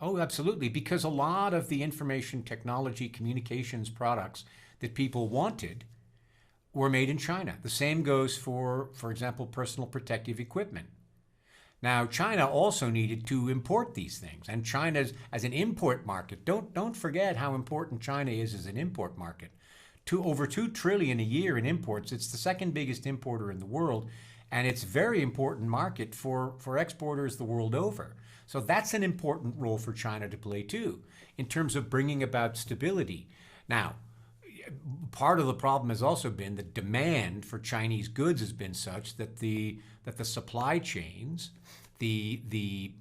Oh, absolutely. Because a lot of the information technology communications products that people wanted were made in China. The same goes for example, personal protective equipment. Now, China also needed to import these things, and China's as an import market. Don't forget how important China is as an import market. Over 2 trillion a year in imports. It's the second biggest importer in the world, and it's a very important market for exporters the world over. So that's an important role for China to play too, in terms of bringing about stability. Now, part of the problem has also been the demand for Chinese goods has been such that the supply chains, the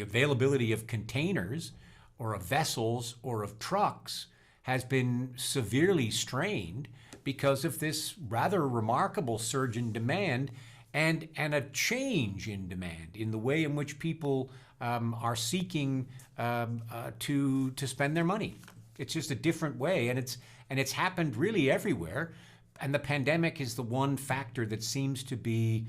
availability of containers or of vessels or of trucks has been severely strained because of this rather remarkable surge in demand and a change in demand in the way in which people are seeking to spend their money. It's just a different way, and it's happened really everywhere. And the pandemic is the one factor that seems to be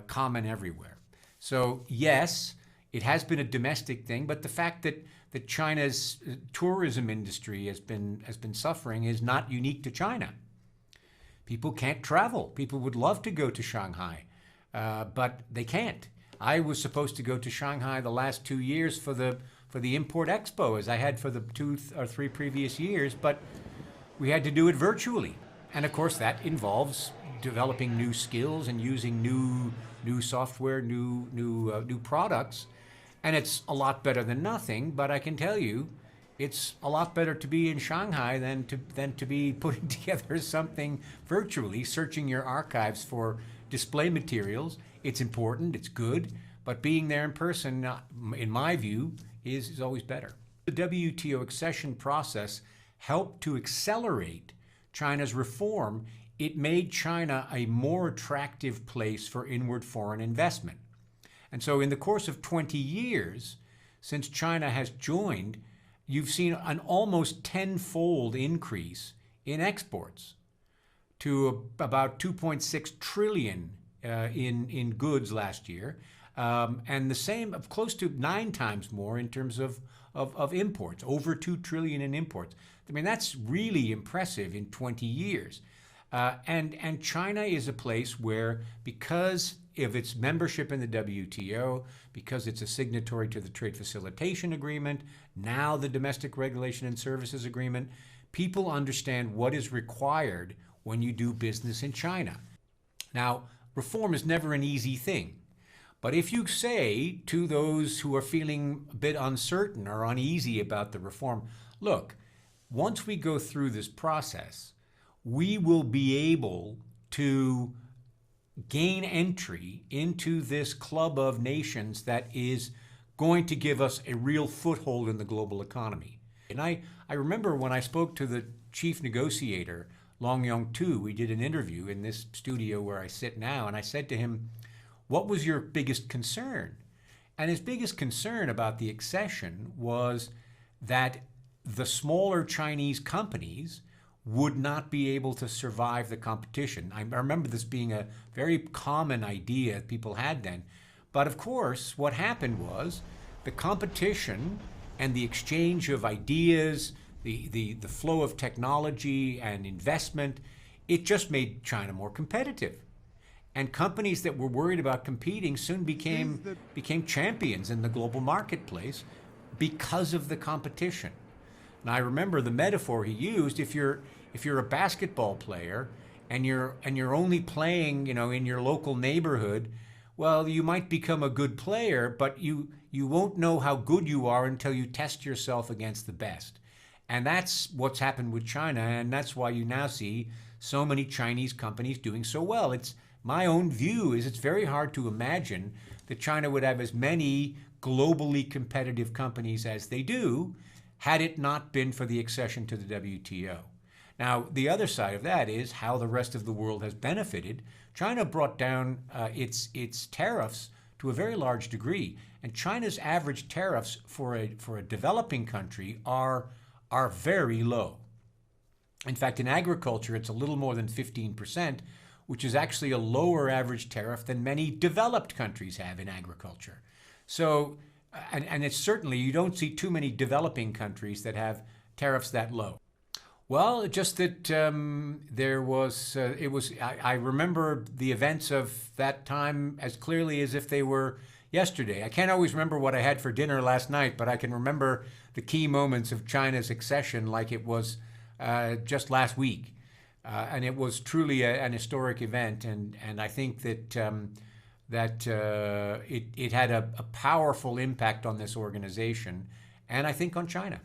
common everywhere. So yes, it has been a domestic thing, but the fact that China's tourism industry has been suffering is not unique to China. People can't travel. People would love to go to Shanghai, but they can't. I was supposed to go to Shanghai the last 2 years for the Import Expo, as I had for the 2 or 3 previous years, but we had to do it virtually. And of course, that involves developing new skills and using new software, new products. And it's a lot better than nothing, but I can tell you, it's a lot better to be in Shanghai than to be putting together something virtually, searching your archives for display materials. It's important, it's good, but being there in person, in my view, is always better. The WTO accession process helped to accelerate China's reform. It made China a more attractive place for inward foreign investment. And so in the course of 20 years, since China has joined, you've seen an almost tenfold increase in exports to about 2.6 trillion in goods last year, and the same, of close to 9 times more in terms of imports, over 2 trillion in imports. I mean, that's really impressive in 20 years. And China is a place where, because of its membership in the WTO, because it's a signatory to the Trade Facilitation Agreement, now the Domestic Regulation and Services Agreement, people understand what is required when you do business in China. Now, reform is never an easy thing. But if you say to those who are feeling a bit uncertain or uneasy about the reform, look, once we go through this process, we will be able to gain entry into this club of nations that is going to give us a real foothold in the global economy. And I remember when I spoke to the chief negotiator, Long Yong-tu, we did an interview in this studio where I sit now, and I said to him, what was your biggest concern? And his biggest concern about the accession was that the smaller Chinese companies would not be able to survive the competition. I remember this being a very common idea people had then. But of course, what happened was the competition and the exchange of ideas, the flow of technology and investment, it just made China more competitive. And companies that were worried about competing soon became champions in the global marketplace because of the competition. And I remember the metaphor he used: if you're a basketball player and you're only playing, in your local neighborhood, well, you might become a good player, but you won't know how good you are until you test yourself against the best. And that's what's happened with China, and that's why you now see so many Chinese companies doing so well. It's my own view is it's very hard to imagine that China would have as many globally competitive companies as they do had it not been for the accession to the WTO. Now, the other side of that is how the rest of the world has benefited. China brought down its tariffs to a very large degree, and China's average tariffs for a developing country are very low. In fact, in agriculture, it's a little more than 15%, which is actually a lower average tariff than many developed countries have in agriculture. So And it's certainly, you don't see too many developing countries that have tariffs that low. Well, just that I remember the events of that time as clearly as if they were yesterday. I can't always remember what I had for dinner last night, but I can remember the key moments of China's accession like it was just last week. And it was truly an historic event. And I think that it had a powerful impact on this organization, and I think on China.